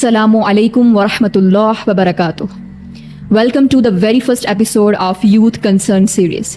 Assalamu alaikum wa rahmatullah wa barakatuh. Welcome to the very first episode of Youth Concern Series.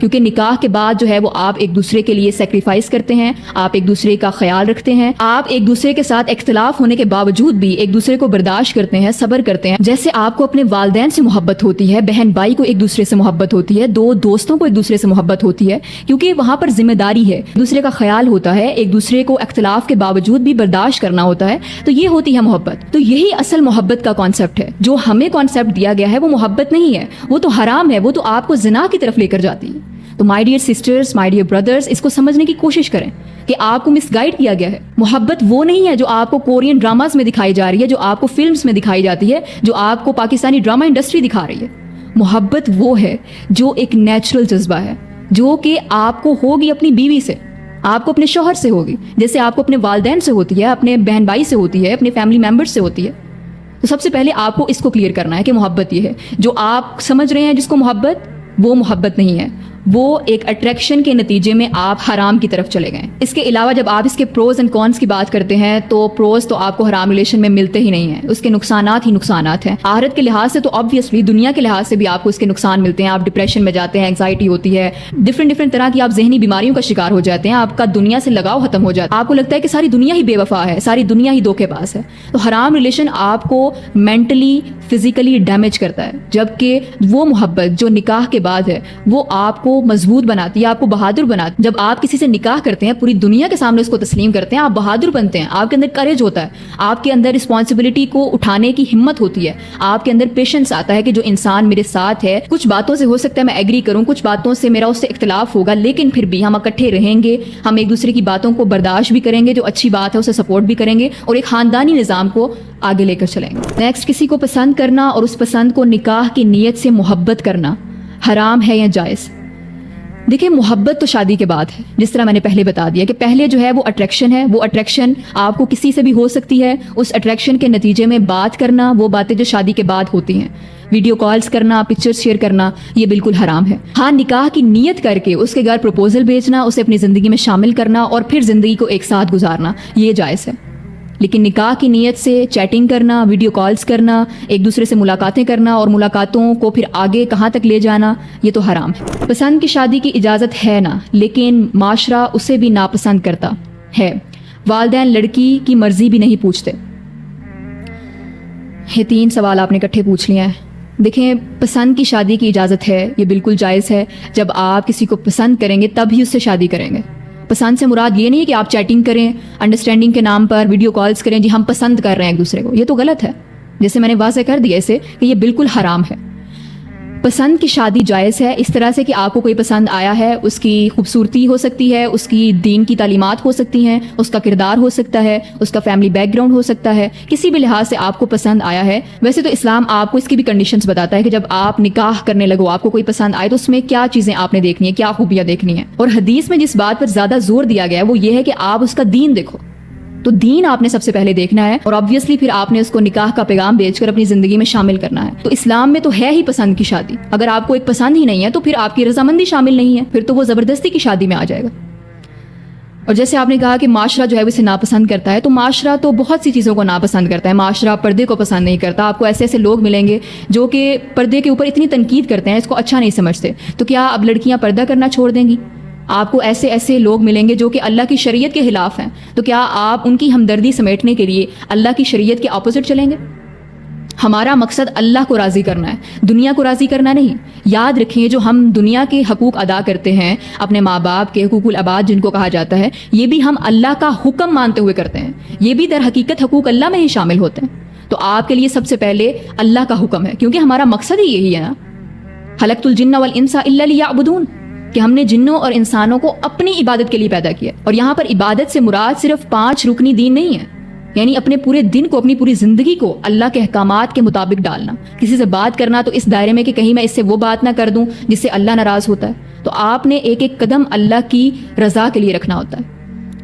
کیونکہ نکاح کے بعد جو ہے وہ آپ ایک دوسرے کے لیے سیکریفائس کرتے ہیں, آپ ایک دوسرے کا خیال رکھتے ہیں, آپ ایک دوسرے کے ساتھ اختلاف ہونے کے باوجود بھی ایک دوسرے کو برداشت کرتے ہیں, صبر کرتے ہیں. جیسے آپ کو اپنے والدین سے محبت ہوتی ہے, بہن بھائی کو ایک دوسرے سے محبت ہوتی ہے, دو دوستوں کو ایک دوسرے سے محبت ہوتی ہے, کیونکہ وہاں پر ذمہ داری ہے, ایک دوسرے کا خیال ہوتا ہے, ایک دوسرے کو اختلاف کے باوجود بھی برداشت کرنا ہوتا ہے, تو یہ ہوتی ہے محبت. تو یہی اصل محبت کا کانسیپٹ ہے. جو ہمیں کانسیپٹ دیا گیا ہے وہ محبت نہیں ہے, وہ تو حرام ہے, وہ تو آپ کو زنا کی طرف لے کر جاتی ہے. تو my dear sisters, my dear brothers, اس کو سمجھنے کی کوشش کریں کہ آپ کو مس گائیڈ کیا گیا ہے. محبت وہ نہیں ہے جو آپ کو کورین ڈراماز میں دکھائی جا رہی ہے, جو آپ کو فلمز میں دکھائی جاتی ہے, جو آپ کو پاکستانی ڈرامہ انڈسٹری دکھا رہی ہے. محبت وہ ہے جو ایک نیچرل جذبہ ہے, جو کہ آپ کو ہوگی اپنی بیوی سے, آپ کو اپنے شوہر سے ہوگی, جیسے آپ کو اپنے والدین سے ہوتی ہے, اپنے بہن بھائی سے ہوتی ہے, اپنے فیملی ممبرز سے ہوتی ہے. تو سب سے پہلے آپ کو اس کو کلیئر کرنا ہے کہ محبت یہ ہے. جو آپ سمجھ رہے ہیں جس کو محبت, وہ محبت نہیں ہے, وہ ایک اٹریکشن کے نتیجے میں آپ حرام کی طرف چلے گئے. اس کے علاوہ جب آپ اس کے پروز اینڈ کونس کی بات کرتے ہیں تو پروز تو آپ کو حرام ریلیشن میں ملتے ہی نہیں ہیں, اس کے نقصانات ہی نقصانات ہیں. آخرت کے لحاظ سے تو آبویسلی دنیا کے لحاظ سے بھی آپ کو اس کے نقصان ملتے ہیں. آپ ڈپریشن میں جاتے ہیں, انگزائٹی ہوتی ہے, ڈفرینٹ طرح کی آپ ذہنی بیماریوں کا شکار ہو جاتے ہیں, آپ کا دنیا سے لگاؤ ختم ہو جاتا ہے, آپ کو لگتا ہے کہ ساری دنیا ہی بے وفا ہے, ساری دنیا ہی دھوکے باز ہے. تو حرام ریلیشن آپ کو مینٹلی فزیکلی ڈیمیج کرتا ہے, جبکہ وہ محبت جو نکاح کے بعد ہے وہ آپ کو مضبوط بناتی ہے, آپ کو بہادر بناتی ہے. جب آپ کسی سے نکاح کرتے ہیں, پوری دنیا کے سامنے اس کو تسلیم کرتے ہیں, آپ بہادر بنتے ہیں, آپ کے اندر کریج ہوتا ہے, آپ کے اندر رسپانسبلٹی کو اٹھانے کی ہمت ہوتی ہے, آپ کے اندر پیشنس آتا ہے کہ جو انسان میرے ساتھ ہے, کچھ باتوں سے ہو سکتا ہے میں ایگری کروں, کچھ باتوں سے میرا اس سے اختلاف ہوگا, لیکن پھر بھی ہم اکٹھے رہیں گے, ہم ایک دوسرے کی باتوں کو برداشت بھی کریں گے, جو اچھی بات ہے اسے سپورٹ بھی کریں گے, اور ایک خاندانی نظام کو آگے لے کر چلیں گے. نیکسٹ, کسی کو پسند کرنا اور اس پسند کو نکاح کی نیت سے محبت کرنا حرام ہے یا جائز؟ دیکھیں, محبت تو شادی کے بعد ہے, جس طرح میں نے پہلے بتا دیا کہ پہلے جو ہے وہ اٹریکشن ہے, وہ اٹریکشن آپ کو کسی سے بھی ہو سکتی ہے. اس اٹریکشن کے نتیجے میں بات کرنا, وہ باتیں جو شادی کے بعد ہوتی ہیں, ویڈیو کالز کرنا, پکچرز شیئر کرنا, یہ بالکل حرام ہے. ہاں, نکاح کی نیت کر کے اس کے گھر پروپوزل بھیجنا, اسے اپنی زندگی میں شامل کرنا اور پھر زندگی کو ایک ساتھ گزارنا, یہ جائز ہے. لیکن نکاح کی نیت سے چیٹنگ کرنا, ویڈیو کالز کرنا, ایک دوسرے سے ملاقاتیں کرنا اور ملاقاتوں کو پھر آگے کہاں تک لے جانا, یہ تو حرام ہے. پسند کی شادی کی اجازت ہے نا, لیکن معاشرہ اسے بھی ناپسند کرتا ہے. والدین لڑکی کی مرضی بھی نہیں پوچھتے. یہ 3 سوال آپ نے اکٹھے پوچھ لیا ہے. دیکھیں, پسند کی شادی کی اجازت ہے, یہ بالکل جائز ہے. جب آپ کسی کو پسند کریں گے تب ہی اس سے شادی کریں گے. پسند سے مراد یہ نہیں ہے کہ آپ چیٹنگ کریں, انڈرسٹینڈنگ کے نام پر ویڈیو کالز کریں, جی ہم پسند کر رہے ہیں ایک دوسرے کو, یہ تو غلط ہے. جیسے میں نے واضح کر دیا اسے کہ یہ بالکل حرام ہے. پسند کی شادی جائز ہے اس طرح سے کہ آپ کو کوئی پسند آیا ہے, اس کی خوبصورتی ہو سکتی ہے, اس کی دین کی تعلیمات ہو سکتی ہیں, اس کا کردار ہو سکتا ہے, اس کا فیملی بیک گراؤنڈ ہو سکتا ہے, کسی بھی لحاظ سے آپ کو پسند آیا ہے. ویسے تو اسلام آپ کو اس کی بھی کنڈیشنز بتاتا ہے کہ جب آپ نکاح کرنے لگو, آپ کو کوئی پسند آئے تو اس میں کیا چیزیں آپ نے دیکھنی ہے, کیا خوبیاں دیکھنی ہیں. اور حدیث میں جس بات پر زیادہ زور دیا گیا ہے وہ یہ ہے کہ آپ اس کا دین دیکھو. تو دین آپ نے سب سے پہلے دیکھنا ہے, اور آبویسلی پھر آپ نے اس کو نکاح کا پیغام بھیج کر اپنی زندگی میں شامل کرنا ہے. تو اسلام میں تو ہے ہی پسند کی شادی. اگر آپ کو ایک پسند ہی نہیں ہے تو پھر آپ کی رضامندی شامل نہیں ہے, پھر تو وہ زبردستی کی شادی میں آ جائے گا. اور جیسے آپ نے کہا کہ معاشرہ جو ہے اسے ناپسند کرتا ہے, تو معاشرہ تو بہت سی چیزوں کو ناپسند کرتا ہے. معاشرہ پردے کو پسند نہیں کرتا. آپ کو ایسے ایسے لوگ ملیں گے جو کہ پردے کے اوپر اتنی تنقید کرتے ہیں, اس کو اچھا نہیں سمجھتے. تو کیا اب لڑکیاں پردہ کرنا چھوڑ دیں گی؟ آپ کو ایسے ایسے لوگ ملیں گے جو کہ اللہ کی شریعت کے خلاف ہیں, تو کیا آپ ان کی ہمدردی سمیٹنے کے لیے اللہ کی شریعت کے اپوزٹ چلیں گے؟ ہمارا مقصد اللہ کو راضی کرنا ہے, دنیا کو راضی کرنا نہیں. یاد رکھیں, جو ہم دنیا کے حقوق ادا کرتے ہیں, اپنے ماں باپ کے حقوق العباد جن کو کہا جاتا ہے, یہ بھی ہم اللہ کا حکم مانتے ہوئے کرتے ہیں. یہ بھی در حقیقت حقوق اللہ میں ہی شامل ہوتے ہیں. تو آپ کے لیے سب سے پہلے اللہ کا حکم ہے, کیونکہ ہمارا مقصد ہی یہی ہے نا, خلقت الجن والانس الا لیعبدون, کہ ہم نے جنوں اور انسانوں کو اپنی عبادت کے لیے پیدا کیا. اور یہاں پر عبادت سے مراد صرف 5 رکنی دین نہیں ہے, یعنی اپنے پورے دن کو, اپنی پوری زندگی کو اللہ کے احکامات کے مطابق ڈالنا. کسی سے بات کرنا تو اس دائرے میں کہ کہیں میں اس سے وہ بات نہ کر دوں جس سے اللہ ناراض ہوتا ہے. تو آپ نے ایک ایک قدم اللہ کی رضا کے لیے رکھنا ہوتا ہے.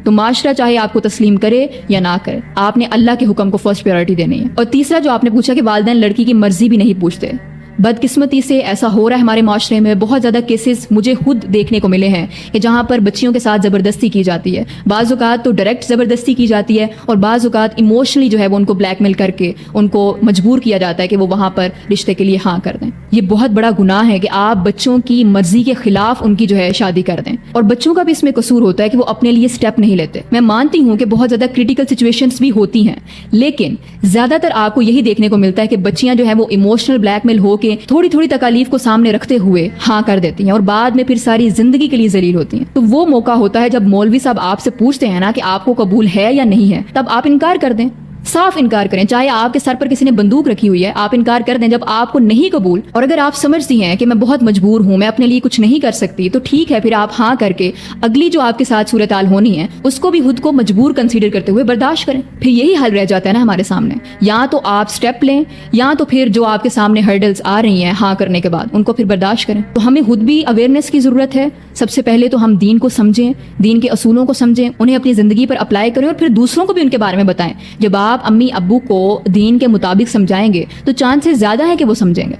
تو معاشرہ چاہے آپ کو تسلیم کرے یا نہ کرے, آپ نے اللہ کے حکم کو فرسٹ پریورٹی دینی ہے. اور تیسرا جو آپ نے پوچھا کہ والدین لڑکی کی مرضی بھی نہیں پوچھتے, بدقسمتی سے ایسا ہو رہا ہے ہمارے معاشرے میں. بہت زیادہ کیسز مجھے خود دیکھنے کو ملے ہیں کہ جہاں پر بچیوں کے ساتھ زبردستی کی جاتی ہے. بعض اوقات تو ڈائریکٹ زبردستی کی جاتی ہے اور بعض اوقات ایموشنلی جو ہے وہ ان کو بلیک میل کر کے ان کو مجبور کیا جاتا ہے کہ وہ وہاں پر رشتے کے لیے ہاں کر دیں. یہ بہت بڑا گناہ ہے کہ آپ بچوں کی مرضی کے خلاف ان کی جو ہے شادی کر دیں. اور بچوں کا بھی اس میں قصور ہوتا ہے کہ وہ اپنے لیے اسٹیپ نہیں لیتے. میں مانتی ہوں کہ بہت زیادہ کریٹیکل سچویشنز بھی ہوتی ہیں, لیکن زیادہ تر آپ کو یہی دیکھنے کو ملتا ہے کہ بچیاں جو ہے وہ ایموشنل بلیک میل ہو کے تھوڑی تھوڑی تکالیف کو سامنے رکھتے ہوئے ہاں کر دیتی ہیں اور بعد میں پھر ساری زندگی کے لیے ذلیل ہوتی ہیں. تو وہ موقع ہوتا ہے جب مولوی صاحب آپ سے پوچھتے ہیں نا کہ آپ کو قبول ہے یا نہیں ہے, تب آپ انکار کر دیں, صاف انکار کریں. چاہے آپ کے سر پر کسی نے بندوق رکھی ہوئی ہے, آپ انکار کر دیں جب آپ کو نہیں قبول. اور اگر آپ سمجھتی ہیں کہ میں بہت مجبور ہوں, میں اپنے لیے کچھ نہیں کر سکتی, تو ٹھیک ہے, پھر آپ ہاں کر کے اگلی جو آپ کے ساتھ صورتحال ہونی ہے اس کو بھی خود کو مجبور کنسیڈر کرتے ہوئے برداشت کریں. پھر یہی حل رہ جاتا ہے نا ہمارے سامنے, یا تو آپ سٹیپ لیں یا تو پھر جو آپ کے سامنے ہرڈلز آ رہی ہیں ہاں کرنے کے بعد ان کو پھر برداشت کریں. تو ہمیں خود بھی اویئرنیس کی ضرورت ہے. سب سے پہلے تو ہم دین کو سمجھیں, دین کے اصولوں کو سمجھیں, انہیں اپنی زندگی پر اپلائی کریں اور پھر دوسروں کو بھی ان کے بارے میں بتائیں. جب آپ امی ابو کو دین کے مطابق سمجھائیں گے تو چانسز زیادہ ہیں کہ وہ سمجھیں گے.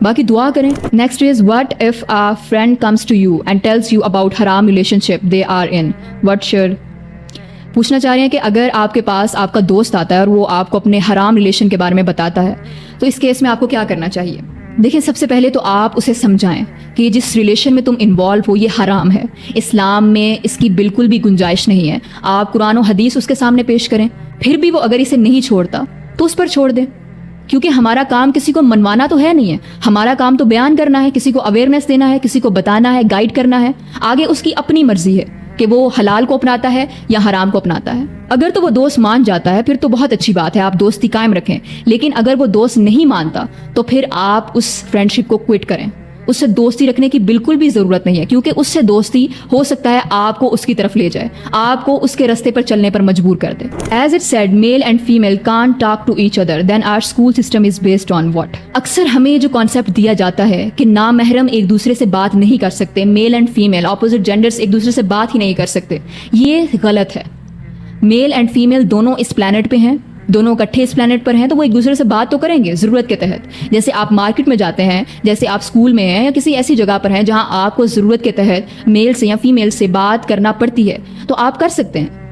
باقی دعا کریں. Next is what if a friend comes to you and tells you about haram relationship they are in, what should. پوچھنا چاہ رہے ہیں کہ اگر آپ کے پاس آپ کا دوست آتا ہے اور وہ آپ کو اپنے حرام ریلیشن کے بارے میں بتاتا ہے تو اس کیس میں آپ کو کیا کرنا چاہیے. دیکھیں, سب سے پہلے تو آپ اسے سمجھائیں کہ جس ریلیشن میں تم انوالو ہو یہ حرام ہے, اسلام میں اس کی بالکل بھی گنجائش نہیں ہے. آپ قرآن و حدیث اس کے سامنے پیش کریں. پھر بھی وہ اگر اسے نہیں چھوڑتا تو اس پر چھوڑ دیں, کیونکہ ہمارا کام کسی کو منوانا تو ہے نہیں ہے. ہمارا کام تو بیان کرنا ہے, کسی کو اویئرنیس دینا ہے, کسی کو بتانا ہے, گائیڈ کرنا ہے. آگے اس کی اپنی مرضی ہے کہ وہ حلال کو اپناتا ہے یا حرام کو اپناتا ہے. اگر تو وہ دوست مان جاتا ہے پھر تو بہت اچھی بات ہے, آپ دوستی قائم رکھیں. لیکن اگر وہ دوست نہیں مانتا تو پھر آپ اس فرینڈشپ کو کوئٹ کریں. اس سے دوستی رکھنے کی بالکل بھی ضرورت نہیں ہے, کیونکہ اس سے دوستی ہو سکتا ہے آپ کو اس کی طرف لے جائے, آپ کو اس کے رستے پر چلنے پر مجبور کر دے. As it said male and female can't talk to each other then our school system is based on what. اکثر ہمیں جو کانسیپٹ دیا جاتا ہے کہ نامحرم ایک دوسرے سے بات نہیں کر سکتے, میل اینڈ فیمیل اپوزٹ جینڈرز ایک دوسرے سے بات ہی نہیں کر سکتے, یہ غلط ہے. میل اینڈ فیمیل دونوں اس پلانٹ پہ ہیں, دونوں اکٹھے اس پلانٹ پر ہیں, تو وہ ایک دوسرے سے بات تو کریں گے ضرورت کے تحت. جیسے آپ مارکیٹ میں جاتے ہیں, جیسے آپ اسکول میں ہیں یا کسی ایسی جگہ پر ہیں جہاں آپ کو ضرورت کے تحت میل سے یا فیمیل سے بات کرنا پڑتی ہے, تو آپ کر سکتے ہیں.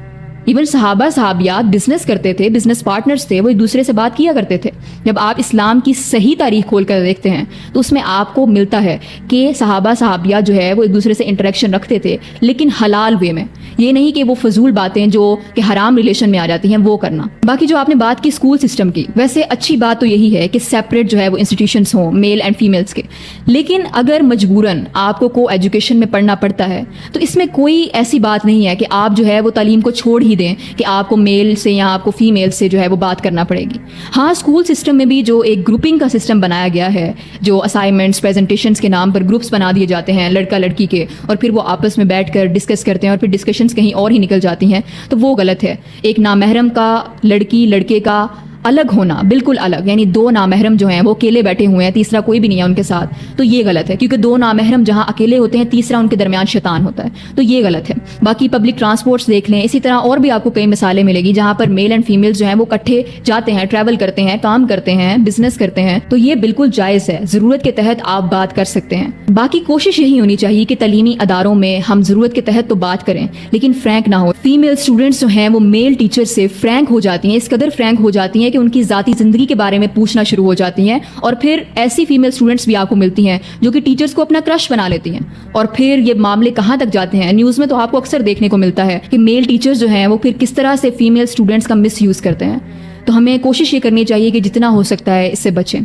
ایون صحابہ صحابیات بزنس کرتے تھے, بزنس پارٹنرز تھے, وہ ایک دوسرے سے بات کیا کرتے تھے. جب آپ اسلام کی صحیح تاریخ کھول کر دیکھتے ہیں تو اس میں آپ کو ملتا ہے کہ صحابہ صحابیات جو ہے وہ ایک دوسرے سے انٹریکشن رکھتے تھے, لیکن حلال وے میں. یہ نہیں کہ وہ فضول باتیں جو کہ حرام ریلیشن میں آ جاتی ہیں وہ کرنا. باقی جو آپ نے بات کی اسکول سسٹم کی, ویسے اچھی بات تو یہی ہے کہ سیپریٹ جو ہے وہ انسٹیٹیوشنس ہوں میل اینڈ فیمیلس کے. لیکن اگر مجبوراً آپ کو ایجوکیشن میں پڑھنا پڑتا ہے تو اس میں کوئی ایسی بات نہیں ہے کہ آپ جو ہے وہ تعلیم کو چھوڑ ہی دیں کہ آپ کو میل سے یا آپ کو فیمیل سے جو ہے وہ بات کرنا پڑے گی. ہاں, اسکول سسٹم میں بھی جو ایک گروپنگ کا سسٹم بنایا گیا ہے, جو اسائنمنٹس پریزنٹیشنس کے نام پر گروپس بنا دیے جاتے ہیں لڑکا لڑکی کے, اور پھر وہ آپس میں بیٹھ کر ڈسکس کرتے ہیں اور پھر ڈسکشنس کہیں اور ہی نکل جاتی ہیں, تو وہ غلط ہے. ایک نامحرم کا لڑکی لڑکے کا الگ ہونا, بالکل الگ, یعنی دو نامحرم جو ہیں وہ اکیلے بیٹھے ہوئے ہیں, تیسرا کوئی بھی نہیں ہے ان کے ساتھ, تو یہ غلط ہے. کیونکہ دو نامحرم جہاں اکیلے ہوتے ہیں تیسرا ان کے درمیان شیطان ہوتا ہے, تو یہ غلط ہے. باقی پبلک ٹرانسپورٹس دیکھ لیں, اسی طرح اور بھی آپ کو کئی مثالیں ملے گی جہاں پر میل اینڈ فیمیل جو ہیں وہ اکٹھے جاتے ہیں, ٹریول کرتے ہیں, کام کرتے ہیں, بزنس کرتے ہیں, تو یہ بالکل جائز ہے. ضرورت کے تحت آپ بات کر سکتے ہیں. باقی کوشش یہی ہونی چاہیے کہ تعلیمی اداروں میں ہم ضرورت کے تحت تو بات کریں لیکن فرینک نہ ہو. فیمیل اسٹوڈنٹس جو ہیں وہ میل ٹیچر سے فرینک ہو جاتی ہیں, اس قدر فرینک ہو جاتی ہیں کہ ان کی ذاتی زندگی کے بارے میں پوچھنا شروع ہو جاتی ہیں. اور پھر ایسی فیمیل اسٹوڈنٹس بھی آپ کو ملتی ہیں جو کہ ٹیچرز کو اپنا کرش بنا لیتی ہیں, اور پھر یہ معاملے کہاں تک جاتے ہیں. نیوز میں تو آپ کو اکثر دیکھنے کو ملتا ہے کہ میل ٹیچرز جو ہیں وہ پھر کس طرح سے فیمیل اسٹوڈنٹس کا مس یوز کرتے ہیں. تو ہمیں کوشش یہ کرنی چاہیے کہ جتنا ہو سکتا ہے اس سے بچیں.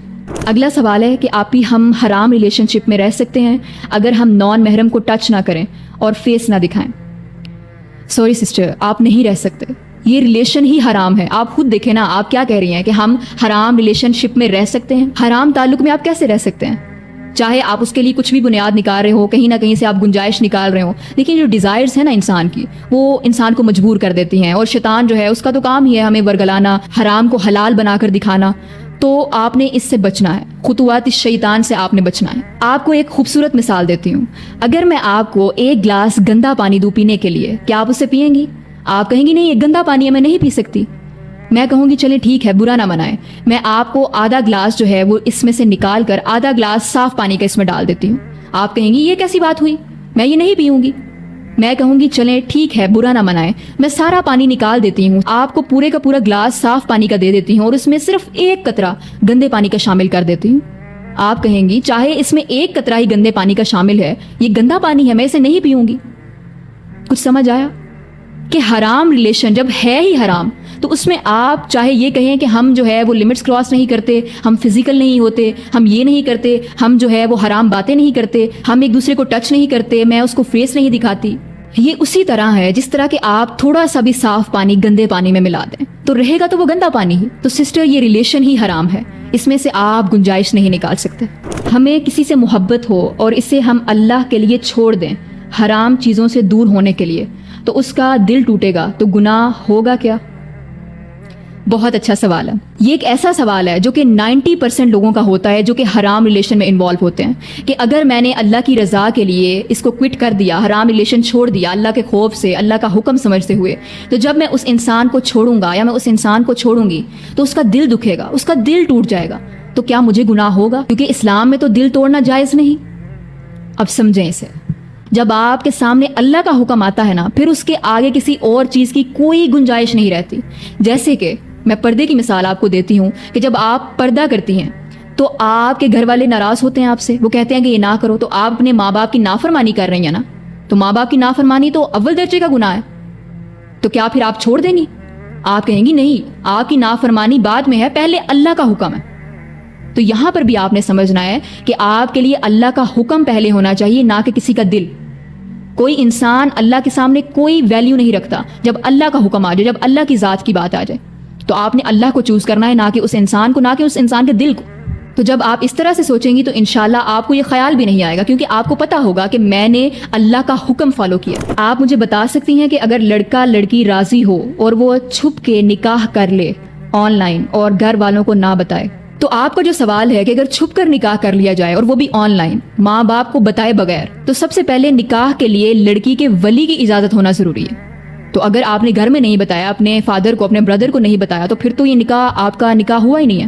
اگلا سوال ہے کہ آپ ہی ہم حرام ریلیشن شپ میں رہ سکتے ہیں اگر ہم نان محرم کو ٹچ نہ کریں اور فیس نہ دکھائیں. سوری سسٹر, آپ نہیں رہ سکتے, یہ ریلیشن ہی حرام ہے. آپ خود دیکھیں نا, آپ کیا کہہ رہی ہیں کہ ہم حرام ریلیشن شپ میں رہ سکتے ہیں. حرام تعلق میں آپ کیسے رہ سکتے ہیں؟ چاہے آپ اس کے لیے کچھ بھی بنیاد نکال رہے ہو, کہیں نہ کہیں سے آپ گنجائش نکال رہے ہو, لیکن جو ڈیزائرز ہیں نا انسان کی, وہ انسان کو مجبور کر دیتی ہیں. اور شیطان جو ہے اس کا تو کام ہی ہے ہمیں ورگلانا, حرام کو حلال بنا کر دکھانا. تو آپ نے اس سے بچنا ہے, خطوات الشیطان سے آپ نے بچنا ہے. آپ کو ایک خوبصورت مثال دیتی ہوں. اگر میں آپ کو ایک گلاس گندا پانی دوں پینے کے لیے, کیا آپ اسے پئیں گی؟ آپ کہیں گی نہیں یہ گندا پانی ہے, میں نہیں پی سکتی. میں کہوں گی چلیں ٹھیک ہے برا نہ منائیں, میں آپ کو آدھا گلاس جو ہے وہ اس میں سے نکال کر آدھا گلاس صاف پانی کا اس میں ڈال دیتی ہوں. آپ کہیں گی یہ کیسی بات ہوئی, میں یہ نہیں پیوں گی. میں کہوں گی چلیں ٹھیک ہے برا نہ منائیں, میں سارا پانی نکال دیتی ہوں, آپ کو پورے کا پورا گلاس صاف پانی کا دے دیتی ہوں اور اس میں صرف ایک قطرہ گندے پانی کا شامل کر دیتی ہوں. آپ کہیں گی چاہے اس میں ایک قطرہ ہی گندے پانی کا شامل ہے, یہ گندا پانی ہے, میں اسے نہیں پیوں گی. کچھ سمجھ آیا کہ حرام ریلیشن جب ہے ہی حرام تو اس میں آپ چاہے یہ کہیں کہ ہم جو ہے وہ لمٹس کراس نہیں کرتے, ہم فزیکل نہیں ہوتے, ہم یہ نہیں کرتے, ہم جو ہے وہ حرام باتیں نہیں کرتے, ہم ایک دوسرے کو ٹچ نہیں کرتے, میں اس کو فیس نہیں دکھاتی, یہ اسی طرح ہے جس طرح کہ آپ تھوڑا سا بھی صاف پانی گندے پانی میں ملا دیں تو رہے گا تو وہ گندا پانی ہی. تو سسٹر یہ ریلیشن ہی حرام ہے, اس میں سے آپ گنجائش نہیں نکال سکتے. ہمیں کسی سے محبت ہو اور اسے ہم اللہ کے لیے چھوڑ دیں حرام چیزوں سے دور ہونے کے لیے, تو اس کا دل ٹوٹے گا تو گناہ ہوگا کیا؟ بہت اچھا سوال ہے. یہ ایک ایسا سوال ہے جو کہ 90% لوگوں کا ہوتا ہے جو کہ حرام ریلیشن میں انوالو ہوتے ہیں, کہ اگر میں نے اللہ کی رضا کے لیے اس کو کوئٹ کر دیا, حرام ریلیشن چھوڑ دیا اللہ کے خوف سے, اللہ کا حکم سمجھتے ہوئے, تو جب میں اس انسان کو چھوڑوں گا یا میں اس انسان کو چھوڑوں گی تو اس کا دل دکھے گا, اس کا دل ٹوٹ جائے گا, تو کیا مجھے گناہ ہوگا؟ کیونکہ اسلام میں تو دل توڑنا جائز نہیں. اب سمجھیں اسے, جب آپ کے سامنے اللہ کا حکم آتا ہے نا, پھر اس کے آگے کسی اور چیز کی کوئی گنجائش نہیں رہتی. جیسے کہ میں پردے کی مثال آپ کو دیتی ہوں کہ جب آپ پردہ کرتی ہیں تو آپ کے گھر والے ناراض ہوتے ہیں آپ سے, وہ کہتے ہیں کہ یہ نہ کرو, تو آپ اپنے ماں باپ کی نافرمانی کر رہی ہیں نا, تو ماں باپ کی نافرمانی تو اول درجے کا گناہ ہے, تو کیا پھر آپ چھوڑ دیں گی؟ آپ کہیں گی نہیں, آپ کی نافرمانی بعد میں ہے, پہلے اللہ کا حکم ہے. تو یہاں پر بھی آپ نے سمجھنا ہے کہ آپ کے لیے اللہ کا حکم پہلے ہونا چاہیے, نہ کہ کسی کا دل. کوئی انسان اللہ کے سامنے کوئی ویلیو نہیں رکھتا جب اللہ کا حکم آ جائے, جب اللہ کی ذات کی بات آ جائے, تو آپ نے اللہ کو چوز کرنا ہے, نہ کہ اس انسان کو, نہ کہ اس انسان کے دل کو. تو جب آپ اس طرح سے سوچیں گی تو انشاءاللہ آپ کو یہ خیال بھی نہیں آئے گا, کیونکہ آپ کو پتا ہوگا کہ میں نے اللہ کا حکم فالو کیا. آپ مجھے بتا سکتی ہیں کہ اگر لڑکا لڑکی راضی ہو اور وہ چھپ کے نکاح کر لے آن لائن اور گھر والوں کو نہ بتائے, تو آپ کا جو سوال ہے کہ اگر چھپ کر نکاح کر لیا جائے اور وہ بھی آن لائن ماں باپ کو بتائے بغیر, تو سب سے پہلے نکاح کے لیے لڑکی کے ولی کی اجازت ہونا ضروری ہے. تو اگر آپ نے گھر میں نہیں بتایا, اپنے فادر کو, اپنے بردر کو نہیں بتایا, تو پھر تو یہ نکاح آپ کا نکاح ہوا ہی نہیں ہے.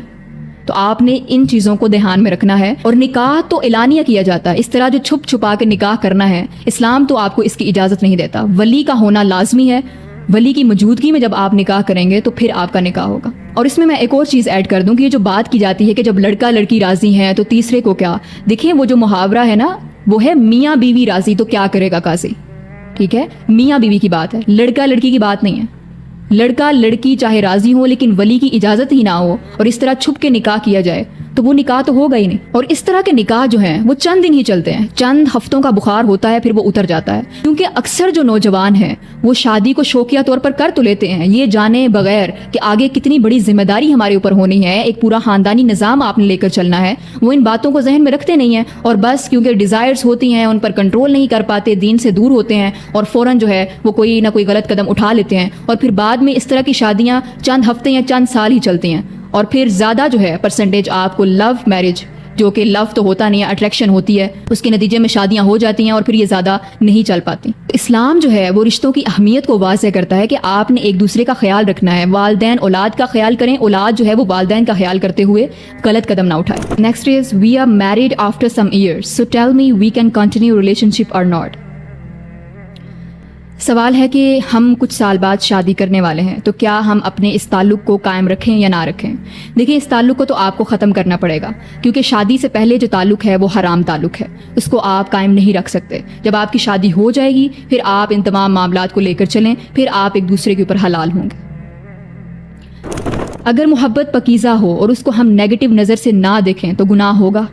تو آپ نے ان چیزوں کو دھیان میں رکھنا ہے. اور نکاح تو اعلانیہ کیا جاتا ہے, اس طرح جو چھپ چھپا کے نکاح کرنا ہے اسلام تو آپ کو اس کی اجازت نہیں دیتا. ولی کا ہونا لازمی ہے, ولی کی موجودگی میں جب آپ نکاح کریں گے تو پھر آپ کا نکاح ہوگا. اور اس میں ایک اور چیز ایڈ کر دوں کہ یہ جو بات کی جاتی ہے کہ جب لڑکا لڑکی راضی ہیں تو تیسرے کو کیا, دیکھیں وہ جو محاورہ ہے نا وہ ہے میاں بیوی راضی تو کیا کرے گا قاضی. ٹھیک ہے, میاں بیوی کی بات ہے, لڑکا لڑکی کی بات نہیں ہے. لڑکا لڑکی چاہے راضی ہو لیکن ولی کی اجازت ہی نہ ہو اور اس طرح چھپ کے نکاح کیا جائے تو وہ نکاح تو ہوگا ہی نہیں. اور اس طرح کے نکاح جو ہیں وہ چند دن ہی چلتے ہیں, چند ہفتوں کا بخار ہوتا ہے, پھر وہ اتر جاتا ہے. کیونکہ اکثر جو نوجوان ہیں وہ شادی کو شوقیہ طور پر کر تو لیتے ہیں, یہ جانے بغیر کہ آگے کتنی بڑی ذمہ داری ہمارے اوپر ہونی ہے, ایک پورا خاندانی نظام آپ نے لے کر چلنا ہے, وہ ان باتوں کو ذہن میں رکھتے نہیں ہیں. اور بس کیونکہ ڈیزائرز ہوتی ہیں ان پر کنٹرول نہیں کر پاتے, دین سے دور ہوتے ہیں اور فوراً جو ہے وہ کوئی نہ کوئی غلط قدم اٹھا لیتے ہیں, اور پھر بعد میں اس طرح کی شادیاں چند ہفتے یا چند سال ہی چلتی ہیں. اور پھر زیادہ جو ہے پرسنٹیج آپ کو لو میرج, جو کہ لو تو ہوتا نہیں ہے, اٹریکشن ہوتی ہے, اس کے نتیجے میں شادیاں ہو جاتی ہیں اور پھر یہ زیادہ نہیں چل پاتی. اسلام جو ہے وہ رشتوں کی اہمیت کو واضح کرتا ہے کہ آپ نے ایک دوسرے کا خیال رکھنا ہے. والدین اولاد کا خیال کریں, اولاد جو ہے وہ والدین کا خیال کرتے ہوئے غلط قدم نہ اٹھائے. Next is we are married after some years, so tell me we can continue relationship or not. سوال ہے کہ ہم کچھ سال بعد شادی کرنے والے ہیں, تو کیا ہم اپنے اس تعلق کو قائم رکھیں یا نہ رکھیں؟ دیکھیں, اس تعلق کو تو آپ کو ختم کرنا پڑے گا, کیونکہ شادی سے پہلے جو تعلق ہے وہ حرام تعلق ہے, اس کو آپ قائم نہیں رکھ سکتے. جب آپ کی شادی ہو جائے گی پھر آپ ان تمام معاملات کو لے کر چلیں, پھر آپ ایک دوسرے کے اوپر حلال ہوں گے. اگر محبت پکیزہ ہو اور اس کو ہم نیگیٹو نظر سے نہ دیکھیں تو گناہ ہوگا.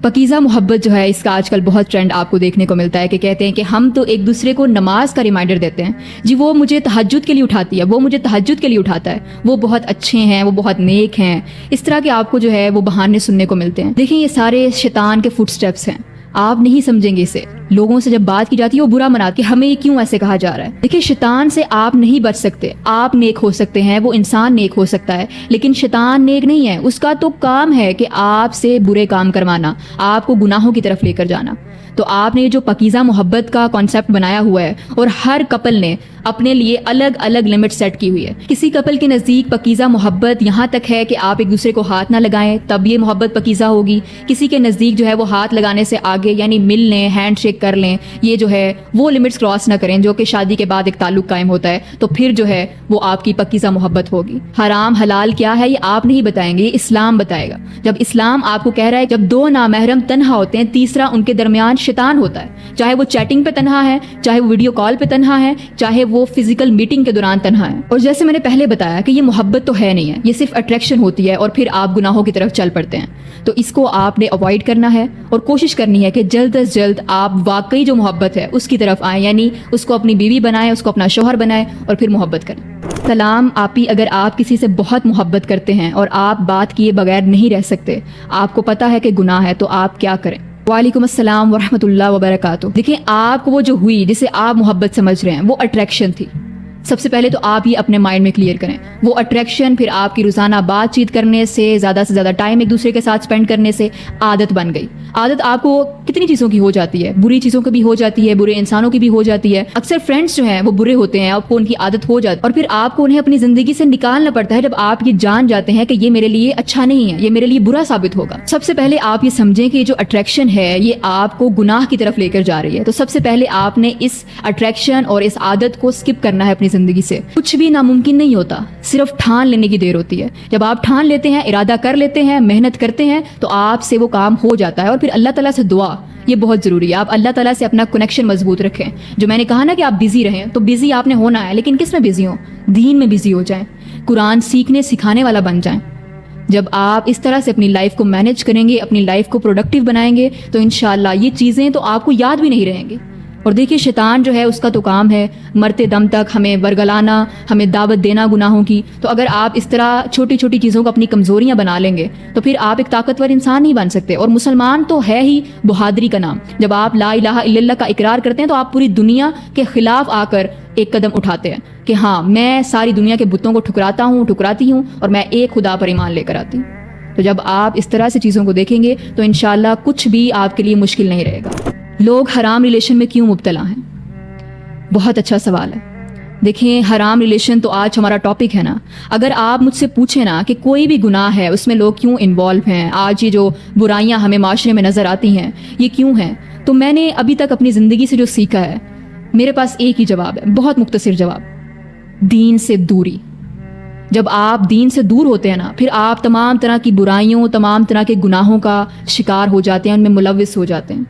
پکیزہ محبت جو ہے اس کا آج کل بہت ٹرینڈ آپ کو دیکھنے کو ملتا ہے کہ کہتے ہیں کہ ہم تو ایک دوسرے کو نماز کا ریمائنڈر دیتے ہیں, جی وہ مجھے تہجد کے لیے اٹھاتی ہے, وہ مجھے تہجد کے لیے اٹھاتا ہے, وہ بہت اچھے ہیں, وہ بہت نیک ہیں. اس طرح کے آپ کو جو ہے وہ بہانے سننے کو ملتے ہیں. دیکھیں, یہ سارے شیطان کے فٹ سٹیپس ہیں, آپ نہیں سمجھیں گے اسے. لوگوں سے جب بات کی جاتی ہے وہ برا مناتے ہیں, ہمیں یہ کیوں ایسے کہا جا رہا ہے. دیکھیں, شیطان سے آپ نہیں بچ سکتے. آپ نیک ہو سکتے ہیں, وہ انسان نیک ہو سکتا ہے, لیکن شیطان نیک نہیں ہے. اس کا تو کام ہے کہ آپ سے برے کام کروانا, آپ کو گناہوں کی طرف لے کر جانا. تو آپ نے جو پکیزہ محبت کا کانسیپٹ بنایا ہوا ہے اور ہر کپل نے اپنے لیے الگ الگ لمٹ سیٹ کی ہوئی ہے. کسی کپل کے نزدیک پکیزہ محبت یہاں تک ہے کہ آپ ایک دوسرے کو ہاتھ نہ لگائیں تب یہ محبت پکیزہ ہوگی. کسی کے نزدیک جو ہے وہ ہاتھ لگانے سے آگے یعنی مل لیں, ہینڈ شیک کر لیں, یہ جو ہے وہ لمٹس کراس نہ کریں جو کہ شادی کے بعد ایک تعلق قائم ہوتا ہے, تو پھر جو ہے وہ آپ کی پکیزہ محبت ہوگی. حرام حلال کیا ہے یہ آپ نہیں بتائیں گے, یہ اسلام بتائے گا. جب اسلام آپ کو کہہ رہا ہے جب دو نامحرم تنہا ہوتے ہیں تیسرا ان کے درمیان شیطان ہوتا ہے, چاہے وہ چیٹنگ پہ تنہا ہے, چاہے وہ ویڈیو کال پہ تنہا ہے, چاہے وہ فزیکل میٹنگ کے دوران تنہا ہے. اور جیسے میں نے پہلے بتایا کہ یہ محبت تو ہے نہیں ہے, یہ صرف اٹریکشن ہوتی ہے اور پھر آپ گناہوں کی طرف چل پڑتے ہیں. تو اس کو آپ نے اوائڈ کرنا ہے اور کوشش کرنی ہے کہ جلد از جلد آپ واقعی جو محبت ہے اس کی طرف آئیں, یعنی اس کو اپنی بیوی بنائیں, اس کو اپنا شوہر بنائیں اور پھر محبت کریں. سلام آپی, اگر آپ کسی سے بہت محبت کرتے ہیں اور آپ بات کیے بغیر نہیں رہ سکتے, آپ کو پتہ ہے کہ گناہ ہے, تو آپ کیا کریں؟ وعلیکم السلام ورحمۃ اللہ وبرکاتہ. دیکھیں آپ کو وہ جو ہوئی جسے آپ محبت سمجھ رہے ہیں وہ اٹریکشن تھی. سب سے پہلے تو آپ یہ اپنے مائنڈ میں کلیئر کریں, وہ اٹریکشن پھر آپ کی روزانہ بات چیت کرنے سے زیادہ ٹائم ایک دوسرے کے ساتھ سپینڈ کرنے سے عادت بن گئی. عادت آپ کو کتنی چیزوں کی ہو جاتی ہے, بری چیزوں کی بھی ہو جاتی ہے, برے انسانوں کی بھی ہو جاتی ہے. اکثر فرینڈس جو ہیں وہ برے ہوتے ہیں, آپ کو ان کی عادت ہو جاتی ہے اور پھر آپ کو انہیں اپنی زندگی سے نکالنا پڑتا ہے جب آپ یہ جان جاتے ہیں کہ یہ میرے لیے اچھا نہیں ہے, یہ میرے لیے برا ثابت ہوگا. سب سے پہلے آپ یہ سمجھیں کہ جو اٹریکشن ہے یہ آپ کو گناہ کی طرف لے کر جا رہی ہے. تو سب سے پہلے آپ نے اس اٹریکشن اور اس عادت کو اسکپ کرنا ہے اپنی زندگی سے. کچھ بھی ناممکن نہیں ہوتا, صرف ٹھان لینے کی دیر ہوتی ہے. جب آپ ٹھان لیتے ہیں, ارادہ کر لیتے ہیں, محنت کرتے ہیں, تو آپ سے وہ کام ہو جاتا ہے. اور پھر اللہ تعالیٰ سے دعا, یہ بہت ضروری ہے. آپ اللہ تعالیٰ سے اپنا کنیکشن مضبوط رکھیں. جو میں نے کہا نا کہ آپ بزی رہیں, تو بزی آپ نے ہونا ہے, لیکن کس میں بزی ہوں؟ دین میں بزی ہو جائیں, قرآن سیکھنے سکھانے والا بن جائیں. جب آپ اس طرح سے اپنی لائف کو مینیج کریں گے, اپنی لائف کو پروڈکٹیو بنائیں گے, تو انشاءاللہ یہ چیزیں تو آپ کو یاد بھی نہیں رہیں گی. اور دیکھیے شیطان جو ہے اس کا تو کام ہے مرتے دم تک ہمیں ورگلانا, ہمیں دعوت دینا گناہوں کی. تو اگر آپ اس طرح چھوٹی چھوٹی چیزوں کو اپنی کمزوریاں بنا لیں گے تو پھر آپ ایک طاقتور انسان نہیں بن سکتے. اور مسلمان تو ہے ہی بہادری کا نام. جب آپ لا الہ الا اللہ کا اقرار کرتے ہیں تو آپ پوری دنیا کے خلاف آ کر ایک قدم اٹھاتے ہیں کہ ہاں میں ساری دنیا کے بتوں کو ٹھکراتی ہوں اور میں ایک خدا پر ایمان لے کر آتی ہوں. تو جب آپ اس طرح سے چیزوں کو دیکھیں گے تو انشاءاللہ کچھ بھی آپ کے لیے مشکل نہیں رہے گا. لوگ حرام ریلیشن میں کیوں مبتلا ہیں؟ بہت اچھا سوال ہے. دیکھیں حرام ریلیشن تو آج ہمارا ٹاپک ہے نا. اگر آپ مجھ سے پوچھیں نا کہ کوئی بھی گناہ ہے اس میں لوگ کیوں انوالو ہیں, آج یہ جو برائیاں ہمیں معاشرے میں نظر آتی ہیں یہ کیوں ہیں, تو میں نے ابھی تک اپنی زندگی سے جو سیکھا ہے میرے پاس ایک ہی جواب ہے, بہت مختصر جواب, دین سے دوری. جب آپ دین سے دور ہوتے ہیں نا, پھر آپ تمام طرح کی برائیوں, تمام طرح کے گناہوں کا شکار ہو جاتے ہیں, ان میں ملوث ہو جاتے ہیں.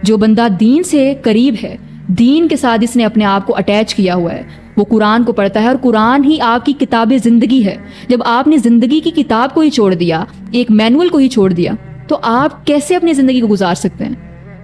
جو بندہ دین سے قریب ہے, دین کے ساتھ اس نے اپنے آپ کو اٹیچ کیا ہوا ہے, وہ قرآن کو پڑھتا ہے اور قرآن ہی آپ کی کتاب زندگی ہے. جب آپ نے زندگی کی کتاب کو ہی چھوڑ دیا, ایک مینول کو ہی چھوڑ دیا, تو آپ کیسے اپنی زندگی کو گزار سکتے ہیں؟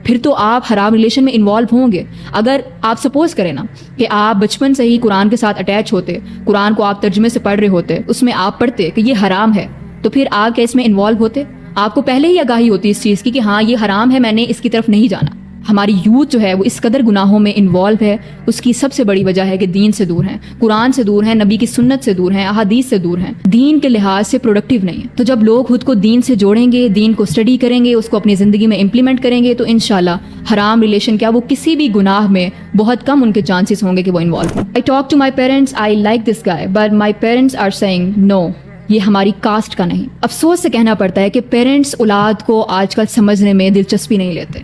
پھر تو آپ حرام ریلیشن میں انوالو ہوں گے. اگر آپ سپوز کریں نا کہ آپ بچپن سے ہی قرآن کے ساتھ اٹیچ ہوتے, قرآن کو آپ ترجمے سے پڑھ رہے ہوتے, اس میں آپ پڑھتے کہ یہ حرام ہے, تو پھر آپ کیا اس میں انوالو ہوتے؟ آپ کو پہلے ہی آگاہی ہوتی اس چیز کی کہ ہاں یہ حرام ہے, میں نے اس کی طرف نہیں جانا. ہماری یوتھ جو ہے وہ اس قدر گناہوں میں انوالو ہے, اس کی سب سے بڑی وجہ ہے کہ دین سے دور ہیں, قرآن سے دور ہیں, نبی کی سنت سے دور ہیں, احادیث سے دور ہیں, دین کے لحاظ سے پروڈکٹیو نہیں ہے. تو جب لوگ خود کو دین سے جوڑیں گے, دین کو اسٹڈی کریں گے, اس کو اپنی زندگی میں امپلیمنٹ کریں گے, تو انشاءاللہ حرام ریلیشن کیا وہ کسی بھی گناہ میں بہت کم ان کے چانسز ہوں گے کہ وہ انوالو ہوں. I talk to my parents, I like this guy, but my parents are saying no. یہ ہماری کاسٹ کا نہیں. افسوس سے کہنا پڑتا ہے کہ پیرنٹس اولاد کو آج کل سمجھنے میں دلچسپی نہیں لیتے,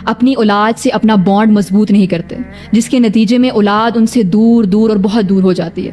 اپنی اولاد سے اپنا بانڈ مضبوط نہیں کرتے, جس کے نتیجے میں اولاد ان سے دور اور بہت دور ہو جاتی ہے.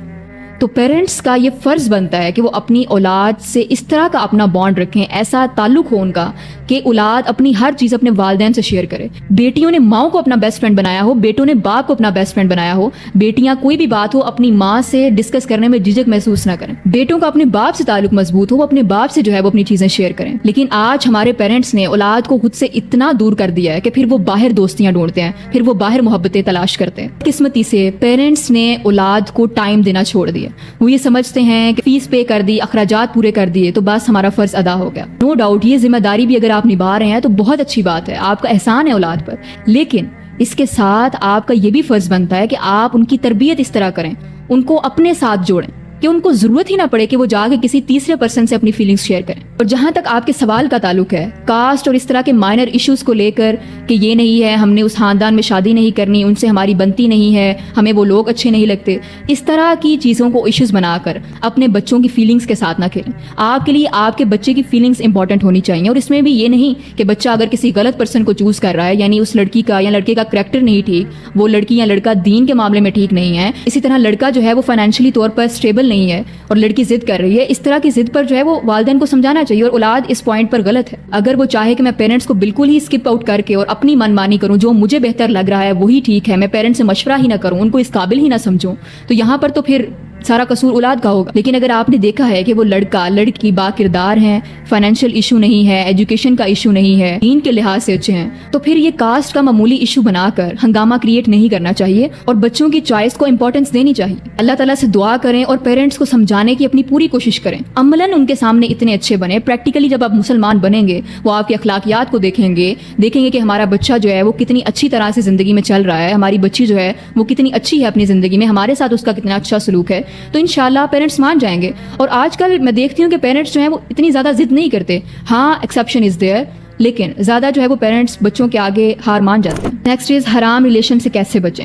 تو پیرنٹس کا یہ فرض بنتا ہے کہ وہ اپنی اولاد سے اس طرح کا اپنا بانڈ رکھیں, ایسا تعلق ہو ان کا کہ اولاد اپنی ہر چیز اپنے والدین سے شیئر کرے. بیٹیوں نے ماؤں کو اپنا بیسٹ فرینڈ بنایا ہو, بیٹوں نے باپ کو اپنا بیسٹ فرینڈ بنایا ہو. بیٹیاں کوئی بھی بات ہو اپنی ماں سے ڈسکس کرنے میں جھجک محسوس نہ کریں. بیٹوں کا اپنے باپ سے تعلق مضبوط ہو, وہ اپنے باپ سے جو ہے وہ اپنی چیزیں شیئر کریں. لیکن آج ہمارے پیرنٹس نے اولاد کو خود سے اتنا دور کر دیا ہے کہ پھر وہ باہر دوستیاں ڈھونڈتے ہیں, پھر وہ باہر محبتیں تلاش کرتے ہیں. قسمتی سے پیرنٹس نے اولاد کو ٹائم دینا چھوڑ دیا. وہ یہ سمجھتے ہیں کہ فیس پے کر دی, اخراجات پورے کر دیے, تو بس ہمارا فرض ادا ہو گیا. نو ڈاؤٹ یہ ذمہ داری بھی اگر آپ نبھا رہے ہیں تو بہت اچھی بات ہے, آپ کا احسان ہے اولاد پر. لیکن اس کے ساتھ آپ کا یہ بھی فرض بنتا ہے کہ آپ ان کی تربیت اس طرح کریں, ان کو اپنے ساتھ جوڑیں. کہ ان کو ضرورت ہی نہ پڑے کہ وہ جا کے کسی تیسرے پرسن سے اپنی فیلنگس شیئر کریں. اور جہاں تک آپ کے سوال کا تعلق ہے کاسٹ اور اس طرح کے مائنر ایشوز کو لے کر کہ یہ نہیں ہے، ہم نے اس خاندان میں شادی نہیں کرنی، ان سے ہماری بنتی نہیں ہے، ہمیں وہ لوگ اچھے نہیں لگتے، اس طرح کی چیزوں کو ایشوز بنا کر اپنے بچوں کی فیلنگس کے ساتھ نہ کھیلیں. آپ کے لیے آپ کے بچے کی فیلنگس امپورٹنٹ ہونی چاہیے. اور اس میں بھی یہ نہیں کہ بچہ اگر کسی غلط پرسن کو چوز کر رہا ہے، یعنی اس لڑکی کا یا لڑکے کا کریکٹر نہیں ٹھیک، وہ لڑکی یا لڑکا دین کے معاملے میں ٹھیک نہیں ہے، اسی طرح لڑکا جو ہے وہ فائنینشلی طور پر اسٹیبل نہیں ہے اور لڑکی ضد کر رہی ہے، اس طرح کی ضد پر جو ہے وہ والدین کو سمجھانا چاہیے. اور اولاد اس پوائنٹ پر غلط ہے. اگر وہ چاہے کہ میں پیرنٹس کو بالکل ہی اسکپ آؤٹ کر کے اور اپنی من مانی کروں، جو مجھے بہتر لگ رہا ہے وہی ٹھیک ہے، میں پیرنٹس سے مشورہ ہی نہ کروں، ان کو اس قابل ہی نہ سمجھوں، تو یہاں پر تو پھر سارا قصور اولاد کا ہوگا. لیکن اگر آپ نے دیکھا ہے کہ وہ لڑکا لڑکی با کردار ہیں، فائنینشیل ایشو نہیں ہے، ایجوکیشن کا ایشو نہیں ہے، دین کے لحاظ سے اچھے ہیں، تو پھر یہ کاسٹ کا معمولی ایشو بنا کر ہنگامہ کریٹ نہیں کرنا چاہیے اور بچوں کی چوائس کو امپورٹنس دینی چاہیے. اللہ تعالیٰ سے دعا کریں اور پیرنٹس کو سمجھانے کی اپنی پوری کوشش کریں. عملاً ان کے سامنے اتنے اچھے بنے. پریکٹیکلی جب آپ مسلمان بنیں گے وہ آپ کی اخلاقیات کو دیکھیں گے کہ ہمارا بچہ جو ہے وہ کتنی اچھی طرح سے زندگی میں چل رہا ہے، ہماری بچی جو ہے وہ کتنی اچھی ہے اپنی زندگی میں، ہمارے ساتھ اس کا کتنا اچھا سلوک ہے، تو انشاءاللہ پیرنٹس مان جائیں گے. اور آج کل میں دیکھتی ہوں کہ پیرنٹس جو ہیں وہ اتنی زیادہ ضد نہیں کرتے. ہاں ایکسیپشن از دیئر، لیکن زیادہ جو ہے وہ پیرنٹس بچوں کے آگے ہار مان جاتے ہیں. نیکسٹ از حرام ریلیشن سے کیسے بچیں.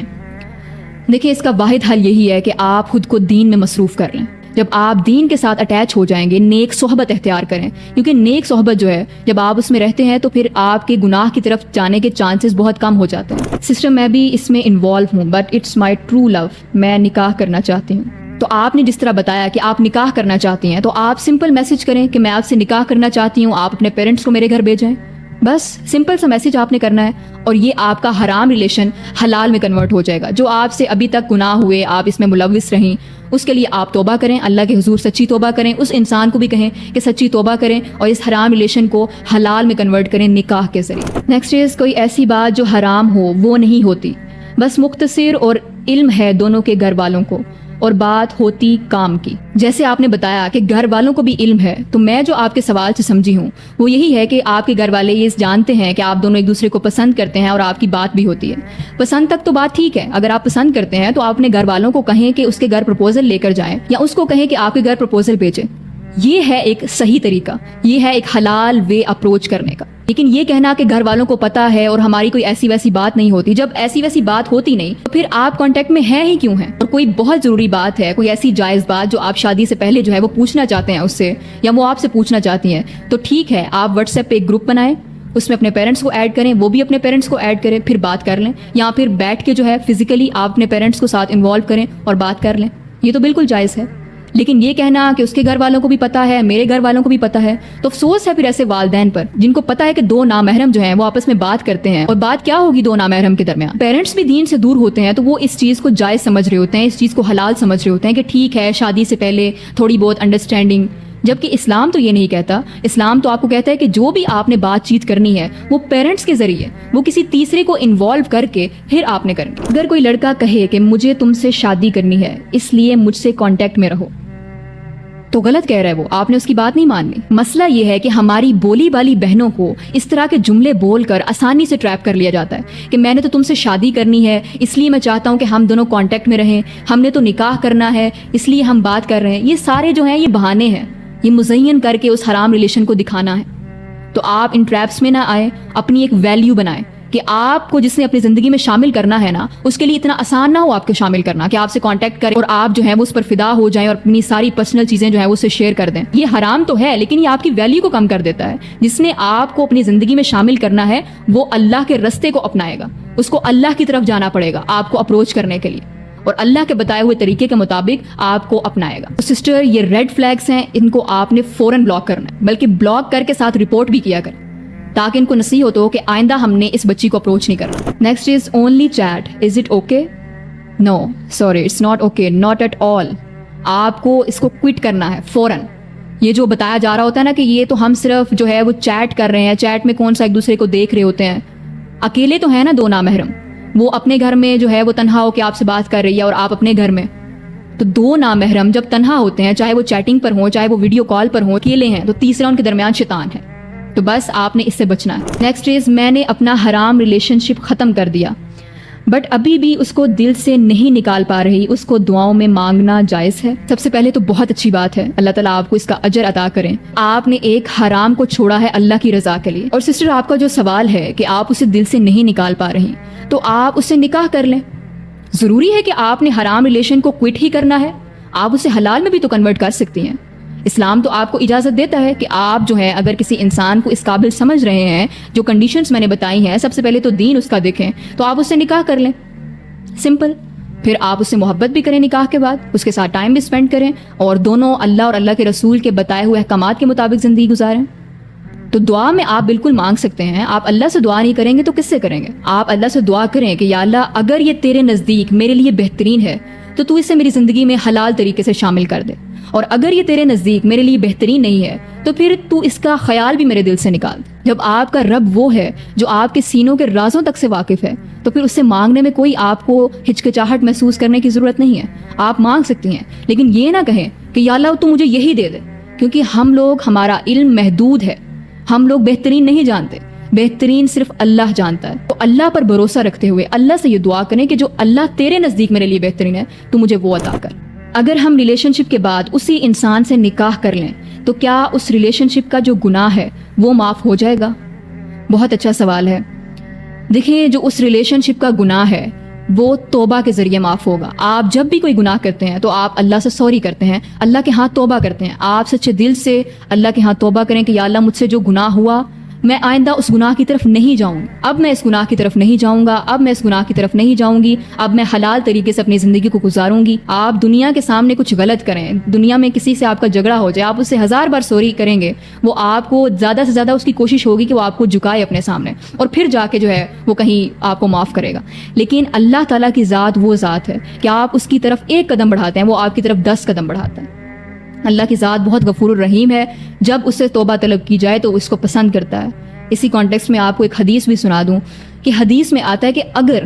دیکھیں اس کا واحد حل یہی ہے کہ آپ خود کو دین میں مصروف کر لیں. جب آپ دین کے ساتھ اٹیچ ہو جائیں گے، نیک صحبت اختیار کریں، کیونکہ نیک صحبت جو ہے جب آپ اس میں رہتے ہیں تو پھر آپ کے گناہ کی طرف جانے کے چانسز بہت کم ہو جاتے ہیں. سسٹر میں بھی اس میں انوالو ہوں، but it's my true love. میں نکاح کرنا چاہتی ہوں. تو آپ نے جس طرح بتایا کہ آپ نکاح کرنا چاہتی ہیں، تو آپ سمپل میسج کریں کہ میں آپ سے نکاح کرنا چاہتی ہوں، آپ اپنے پیرنٹس کو میرے گھر بھیجیں. بس سمپل سا میسج آپ نے کرنا ہے اور یہ آپ کا حرام ریلیشن حلال میں کنورٹ ہو جائے گا. جو آپ سے ابھی تک گناہ ہوئے، آپ اس میں ملوث رہیں، اس کے لیے آپ توبہ کریں، اللہ کے حضور سچی توبہ کریں. اس انسان کو بھی کہیں کہ سچی توبہ کریں اور اس حرام ریلیشن کو حلال میں کنورٹ کریں نکاح کے ذریعے. نیکسٹ از کوئی ایسی بات جو حرام ہو وہ نہیں ہوتی، بس مختصر اور علم ہے دونوں کے گھر والوں کو اور بات ہوتی کام کی. جیسے آپ نے بتایا کہ گھر والوں کو بھی علم ہے، تو میں جو آپ کے سوال سے سمجھی ہوں وہ یہی ہے کہ آپ کے گھر والے یہ جانتے ہیں کہ آپ دونوں ایک دوسرے کو پسند کرتے ہیں اور آپ کی بات بھی ہوتی ہے. پسند تک تو بات ٹھیک ہے، اگر آپ پسند کرتے ہیں تو آپ اپنے گھر والوں کو کہیں کہ اس کے گھر پرپوزل لے کر جائیں یا اس کو کہیں کہ آپ کے گھر پرپوزل بھیجیں. یہ ہے ایک صحیح طریقہ، یہ ہے ایک حلال وے اپروچ کرنے کا. لیکن یہ کہنا کہ گھر والوں کو پتا ہے اور ہماری کوئی ایسی ویسی بات نہیں ہوتی، جب ایسی ویسی بات ہوتی نہیں تو پھر آپ کانٹیکٹ میں ہیں ہی کیوں ہیں؟ اور کوئی بہت ضروری بات ہے، کوئی ایسی جائز بات جو آپ شادی سے پہلے جو ہے وہ پوچھنا چاہتے ہیں اس سے، یا وہ آپ سے پوچھنا چاہتی ہیں، تو ٹھیک ہے، آپ واٹس ایپ پہ ایک گروپ بنائیں، اس میں اپنے پیرنٹس کو ایڈ کریں، وہ بھی اپنے پیرنٹس کو ایڈ کریں، پھر بات کر لیں. یا پھر بیٹھ کے جو ہے فزیکلی آپ اپنے پیرنٹس کو ساتھ انوالو کریں اور بات کر لیں. یہ تو بالکل جائز ہے. لیکن یہ کہنا کہ اس کے گھر والوں کو بھی پتا ہے، میرے گھر والوں کو بھی پتا ہے، تو افسوس ہے پھر ایسے والدین پر جن کو پتا ہے کہ دو نامحرم جو ہیں وہ آپس میں بات کرتے ہیں. اور بات کیا ہوگی دو نامحرم کے درمیان؟ پیرنٹس بھی دین سے دور ہوتے ہیں تو وہ اس چیز کو جائز سمجھ رہے ہوتے ہیں، اس چیز کو حلال سمجھ رہے ہوتے ہیں کہ ٹھیک ہے شادی سے پہلے تھوڑی بہت انڈرسٹینڈنگ. جبکہ اسلام تو یہ نہیں کہتا. اسلام تو آپ کو کہتا ہے کہ جو بھی آپ نے بات چیت کرنی ہے وہ پیرنٹس کے ذریعے، وہ کسی تیسرے کو انوالو کر کے پھر آپ نے کرنی. اگر کوئی لڑکا کہے کہ مجھے تم سے شادی کرنی ہے اس لیے مجھ سے کانٹیکٹ میں رہو، تو غلط کہہ رہا ہے وہ، آپ نے اس کی بات نہیں ماننی. مسئلہ یہ ہے کہ ہماری بولی والی بہنوں کو اس طرح کے جملے بول کر آسانی سے ٹریپ کر لیا جاتا ہے کہ میں نے تو تم سے شادی کرنی ہے اس لیے میں چاہتا ہوں کہ ہم دونوں کانٹیکٹ میں رہیں، ہم نے تو نکاح کرنا ہے اس لیے ہم بات کر رہے ہیں. یہ سارے جو ہیں یہ بہانے ہیں، یہ مزین کر کے اس حرام ریلیشن کو دکھانا ہے. تو آپ ان ٹریپس میں نہ آئیں، اپنی ایک ویلیو بنائیں کہ آپ کو جس نے اپنی زندگی میں شامل کرنا ہے نا، اس کے لیے اتنا آسان نہ ہو آپ کو شامل کرنا کہ آپ سے کانٹیکٹ کریں اور آپ جو ہے وہ اس پر فدا ہو جائیں اور اپنی ساری پرسنل چیزیں جو ہے وہ اسے شیئر کر دیں. یہ حرام تو ہے لیکن یہ آپ کی ویلیو کو کم کر دیتا ہے. جس نے آپ کو اپنی زندگی میں شامل کرنا ہے وہ اللہ کے رستے کو اپنائے گا، اس کو اللہ کی طرف جانا پڑے گا آپ کو اپروچ کرنے کے لیے، اور اللہ کے بتائے ہوئے طریقے کے مطابق آپ کو اپنائے گا. سسٹر یہ ریڈ فلیگز ہیں، ان کو آپ نے فوراً بلاک کرنا ہے، بلکہ بلاک کر کے ساتھ رپورٹ بھی کیا کریں تاکہ ان کو نصیحت ہو کہ آئندہ ہم نے اس بچی کو اپروچ نہیں کرنا. Next is only chat, is it okay? No sorry, it's not okay, not at all. آپ کو اس کو کوئٹ کرنا ہے فوراً. یہ جو بتایا جا رہا ہوتا ہے نا کہ یہ تو ہم صرف جو ہے وہ چیٹ کر رہے ہیں، چیٹ میں کون سا ایک دوسرے کو دیکھ رہے ہوتے ہیں. اکیلے تو ہیں نا دو نامحرم، وہ اپنے گھر میں جو ہے وہ تنہا ہو کے آپ سے بات کر رہی ہے اور آپ اپنے گھر میں. تو دو نامحرم جب تنہا ہوتے ہیں، چاہے وہ چیٹنگ پر ہوں چاہے وہ ویڈیو کال پر ہوں، اکیلے ہیں، تو تیسرا ان کے درمیان شیطان ہے. تو بس آپ نے اس سے بچنا ہے. نیکسٹ از میں نے اپنا حرام ریلیشن شپ ختم کر دیا. بٹ ابھی بھی اس کو دل سے نہیں نکال پا رہی، اس کو دعاؤں میں مانگنا جائز ہے؟ سب سے پہلے تو بہت اچھی بات ہے، اللہ تعالیٰ آپ کو اس کا اجر عطا کریں، آپ نے ایک حرام کو چھوڑا ہے اللہ کی رضا کے لیے۔ اور سسٹر، آپ کا جو سوال ہے کہ آپ اسے دل سے نہیں نکال پا رہی، تو آپ اس سے نکاح کر لیں۔ ضروری ہے کہ آپ نے حرام ریلیشن کو کوئٹ ہی کرنا ہے؟ آپ اسے حلال میں بھی تو کنورٹ کر سکتی ہیں۔ اسلام تو آپ کو اجازت دیتا ہے کہ آپ جو ہے اگر کسی انسان کو اس قابل سمجھ رہے ہیں، جو کنڈیشنز میں نے بتائی ہیں، سب سے پہلے تو دین اس کا دیکھیں، تو آپ اس سے نکاح کر لیں، سمپل۔ پھر آپ اس سے محبت بھی کریں، نکاح کے بعد اس کے ساتھ ٹائم بھی اسپینڈ کریں، اور دونوں اللہ اور اللہ کے رسول کے بتائے ہوئے احکامات کے مطابق زندگی گزاریں۔ تو دعا میں آپ بالکل مانگ سکتے ہیں، آپ اللہ سے دعا نہیں کریں گے تو کس سے کریں گے؟ آپ اللہ سے دعا کریں کہ یا اللہ اگر یہ تیرے نزدیک میرے لیے بہترین ہے تو تو اسے میری زندگی میں حلال طریقے سے شامل کر دے، اور اگر یہ تیرے نزدیک میرے لیے بہترین نہیں ہے تو پھر تو اس کا خیال بھی میرے دل سے نکال دے۔ جب آپ کا رب وہ ہے جو آپ کے سینوں کے رازوں تک سے واقف ہے، تو پھر اس سے مانگنے میں کوئی آپ کو ہچکچاہٹ محسوس کرنے کی ضرورت نہیں ہے، آپ مانگ سکتی ہیں۔ لیکن یہ نہ کہیں کہ یا اللہ تو مجھے یہی دے دے، کیونکہ ہمارا علم محدود ہے، ہم لوگ بہترین نہیں جانتے، بہترین صرف اللہ جانتا ہے۔ تو اللہ پر بھروسہ رکھتے ہوئے اللہ سے یہ دعا کریں کہ جو اللہ تیرے نزدیک میرے لیے بہترین ہے تو مجھے وہ عطا کر۔ اگر ہم ریلیشن شپ کے بعد اسی انسان سے نکاح کر لیں تو کیا اس ریلیشن شپ کا جو گناہ ہے وہ معاف ہو جائے گا؟ بہت اچھا سوال ہے۔ دیکھیں، جو اس ریلیشن شپ کا گناہ ہے وہ توبہ کے ذریعے معاف ہوگا۔ آپ جب بھی کوئی گناہ کرتے ہیں تو آپ اللہ سے سوری کرتے ہیں، اللہ کے ہاں توبہ کرتے ہیں، آپ سچے دل سے اللہ کے ہاں توبہ کریں کہ یا اللہ مجھ سے جو گناہ ہوا میں آئندہ اس گناہ کی طرف نہیں جاؤں گی، اب میں اس گناہ کی طرف نہیں جاؤں گا، اب میں اس گناہ کی طرف نہیں جاؤں گی، اب میں حلال طریقے سے اپنی زندگی کو گزاروں گی۔ آپ دنیا کے سامنے کچھ غلط کریں، دنیا میں کسی سے آپ کا جھگڑا ہو جائے، آپ اس سے 1000 بار سوری کریں گے، وہ آپ کو زیادہ سے زیادہ اس کی کوشش ہوگی کہ وہ آپ کو جھکائے اپنے سامنے، اور پھر جا کے جو ہے وہ کہیں آپ کو معاف کرے گا۔ لیکن اللہ تعالیٰ کی ذات وہ ذات ہے کہ آپ اس کی طرف 1 قدم بڑھاتے ہیں، وہ آپ کی طرف 10 قدم بڑھاتا ہے۔ اللہ کی ذات بہت غفور الرحیم ہے، جب اس سے توبہ طلب کی جائے تو اس کو پسند کرتا ہے۔ اسی کانٹیکسٹ میں آپ کو ایک حدیث بھی سنا دوں کہ حدیث میں آتا ہے کہ اگر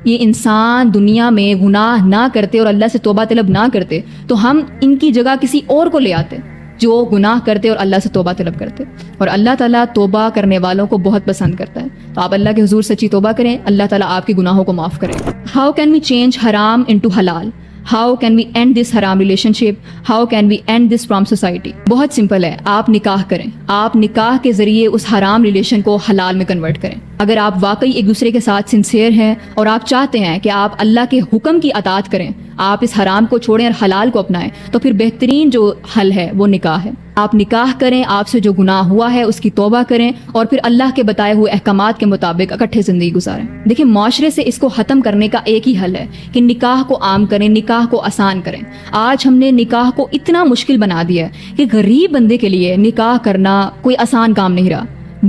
یہ انسان دنیا میں گناہ نہ کرتے اور اللہ سے توبہ طلب نہ کرتے تو ہم ان کی جگہ کسی اور کو لے آتے جو گناہ کرتے اور اللہ سے توبہ طلب کرتے، اور اللہ تعالیٰ توبہ کرنے والوں کو بہت پسند کرتا ہے۔ تو آپ اللہ کے حضور سچی توبہ کریں، اللہ تعالیٰ آپ کے گناہوں کو معاف کرے۔ ہاؤ کین وی چینج حرام انٹو حلال؟ How can we end this حرام relationship? How can we end this from society? بہت سمپل ہے، آپ نکاح کریں، آپ نکاح کے ذریعے اس حرام ریلیشن کو حلال میں کنورٹ کریں۔ اگر آپ واقعی ایک دوسرے کے ساتھ سنسیئر ہیں اور آپ چاہتے ہیں کہ آپ اللہ کے حکم کی اطاعت کریں، آپ اس حرام کو چھوڑیں اور حلال کو اپنائیں، تو پھر بہترین جو حل ہے وہ نکاح ہے۔ آپ نکاح کریں، آپ سے جو گناہ ہوا ہے اس کی توبہ کریں، اور پھر اللہ کے بتائے ہوئے احکامات کے مطابق اکٹھے زندگی گزاریں۔ دیکھیں، معاشرے سے اس کو ختم کرنے کا ایک ہی حل ہے کہ نکاح کو عام کریں، نکاح کو آسان کریں۔ آج ہم نے نکاح کو اتنا مشکل بنا دیا ہے کہ غریب بندے کے لیے نکاح کرنا کوئی آسان کام نہیں رہا۔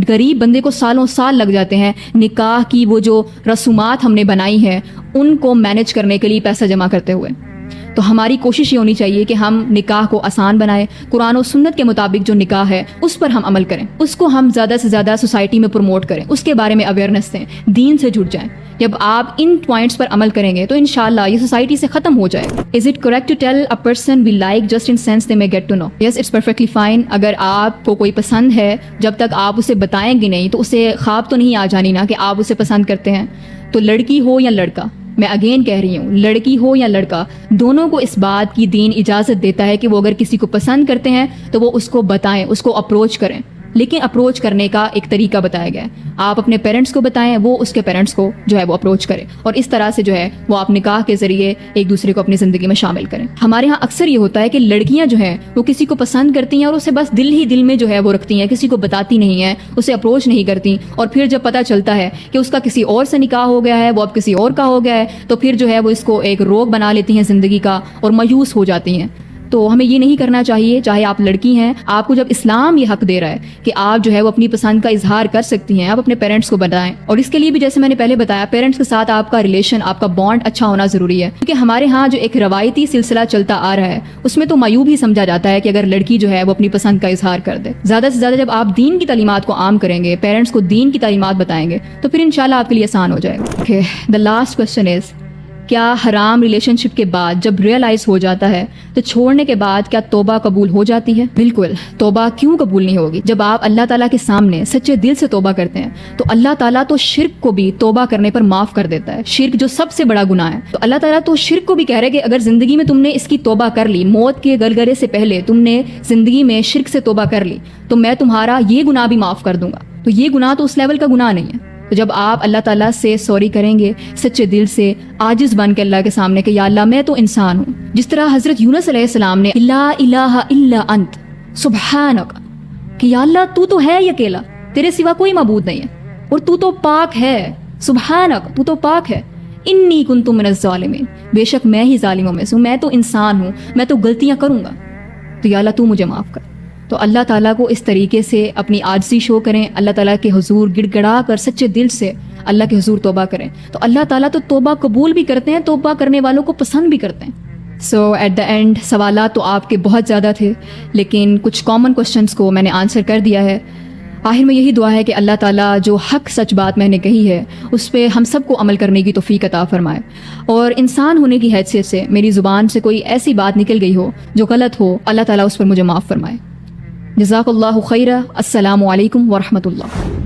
غریب بندے کو سالوں سال لگ جاتے ہیں نکاح کی وہ جو رسومات ہم نے بنائی ہیں ان کو مینج کرنے کے لیے پیسہ جمع کرتے ہوئے۔ تو ہماری کوشش یہ ہونی چاہیے کہ ہم نکاح کو آسان بنائیں، قرآن و سنت کے مطابق جو نکاح ہے اس پر ہم عمل کریں، اس کو ہم زیادہ سے زیادہ سوسائٹی میں پروموٹ کریں، اس کے بارے میں اویئرنیس دیں، دین سے جڑ جائیں۔ جب آپ ان پوائنٹس پر عمل کریں گے تو انشاءاللہ یہ سوسائٹی سے ختم ہو جائے گا۔ Is it correct to tell a person we like just in sense they may get to know? Yes, it's perfectly fine۔ اگر آپ کو کوئی پسند ہے، جب تک آپ اسے بتائیں گے نہیں تو اسے خواب تو نہیں آ جانی نا کہ آپ اسے پسند کرتے ہیں۔ تو لڑکی ہو یا لڑکا، میں اگین کہہ رہی ہوں، لڑکی ہو یا لڑکا، دونوں کو اس بات کی دین اجازت دیتا ہے کہ وہ اگر کسی کو پسند کرتے ہیں تو وہ اس کو بتائیں، اس کو اپروچ کریں، لیکن اپروچ کرنے کا ایک طریقہ بتایا گیا ہے۔ آپ اپنے پیرنٹس کو بتائیں، وہ اس کے پیرنٹس کو جو ہے وہ اپروچ کرے، اور اس طرح سے جو ہے وہ آپ نکاح کے ذریعے ایک دوسرے کو اپنی زندگی میں شامل کریں۔ ہمارے ہاں اکثر یہ ہوتا ہے کہ لڑکیاں جو ہیں وہ کسی کو پسند کرتی ہیں اور اسے بس دل ہی دل میں جو ہے وہ رکھتی ہیں، کسی کو بتاتی نہیں ہیں، اسے اپروچ نہیں کرتی، اور پھر جب پتہ چلتا ہے کہ اس کا کسی اور سے نکاح ہو گیا ہے، وہ اب کسی اور کا ہو گیا ہے، تو پھر جو ہے وہ اس کو ایک روگ بنا لیتی ہیں زندگی کا اور مایوس ہو جاتی ہیں۔ تو ہمیں یہ نہیں کرنا چاہیے، چاہے آپ لڑکی ہیں، آپ کو جب اسلام یہ حق دے رہا ہے کہ آپ جو ہے وہ اپنی پسند کا اظہار کر سکتی ہیں، آپ اپنے پیرنٹس کو بتائیں، اور اس کے لیے بھی جیسے میں نے پہلے بتایا پیرنٹس کے ساتھ آپ کا ریلیشن، آپ کا بانڈ اچھا ہونا ضروری ہے، کیونکہ ہمارے ہاں جو ایک روایتی سلسلہ چلتا آ رہا ہے اس میں تو معیوب ہی سمجھا جاتا ہے کہ اگر لڑکی جو ہے وہ اپنی پسند کا اظہار کر دے۔ زیادہ سے زیادہ جب آپ دین کی تعلیمات کو عام کریں گے، پیرنٹس کو دین کی تعلیمات بتائیں گے، تو پھر انشاءاللہ آپ کے لیے آسان ہو جائے گا۔ Okay, the last question is, کیا حرام ریلیشن شپ کے بعد جب ریئلائز ہو جاتا ہے تو چھوڑنے کے بعد کیا توبہ قبول ہو جاتی ہے؟ بالکل، توبہ کیوں قبول نہیں ہوگی؟ جب آپ اللہ تعالیٰ کے سامنے سچے دل سے توبہ کرتے ہیں تو اللہ تعالیٰ تو شرک کو بھی توبہ کرنے پر معاف کر دیتا ہے، شرک جو سب سے بڑا گناہ ہے۔ تو اللہ تعالیٰ تو شرک کو بھی کہہ رہے کہ اگر زندگی میں تم نے اس کی توبہ کر لی، موت کے گلگلے سے پہلے تم نے زندگی میں شرک سے توبہ کر لی تو میں تمہارا یہ گناہ بھی معاف کر دوں گا۔ تو یہ گناہ تو اس لیول کا گناہ نہیں ہے۔ تو جب آپ اللہ تعالیٰ سے سوری کریں گے سچے دل سے، عاجز بن کے اللہ کے سامنے کہ یا اللہ میں تو انسان ہوں، جس طرح حضرت یونس علیہ السلام نے لا الہ الا انت سبحانک، کہ یا اللہ تو ہے ہی اکیلا، تیرے سوا کوئی معبود نہیں ہے اور تو پاک ہے، سبحانک تو پاک ہے، انی کنت من الظالمین، بے شک میں ہی ظالموں میں سے ہوں، میں تو انسان ہوں، میں تو غلطیاں کروں گا، تو یا اللہ تو مجھے معاف کر۔ تو اللہ تعالیٰ کو اس طریقے سے اپنی عاجزی شو کریں، اللہ تعالیٰ کے حضور گڑ گڑا کر سچے دل سے اللہ کے حضور توبہ کریں، تو اللہ تعالیٰ تو توبہ قبول بھی کرتے ہیں، توبہ کرنے والوں کو پسند بھی کرتے ہیں۔ سو ایٹ دا اینڈ سوالات تو آپ کے بہت زیادہ تھے، لیکن کچھ کامن کوشچنس کو میں نے آنسر کر دیا ہے۔ آخر میں یہی دعا ہے کہ اللہ تعالیٰ جو حق سچ بات میں نے کہی ہے اس پہ ہم سب کو عمل کرنے کی توفیق عطا فرمائے، اور انسان ہونے کی حیثیت سے میری زبان سے کوئی ایسی بات نکل گئی ہو جو غلط ہو، اللہ تعالیٰ اس پر مجھے معاف فرمائے۔ جزاک اللہ خیرہ۔ السلام علیکم ورحمۃ اللہ۔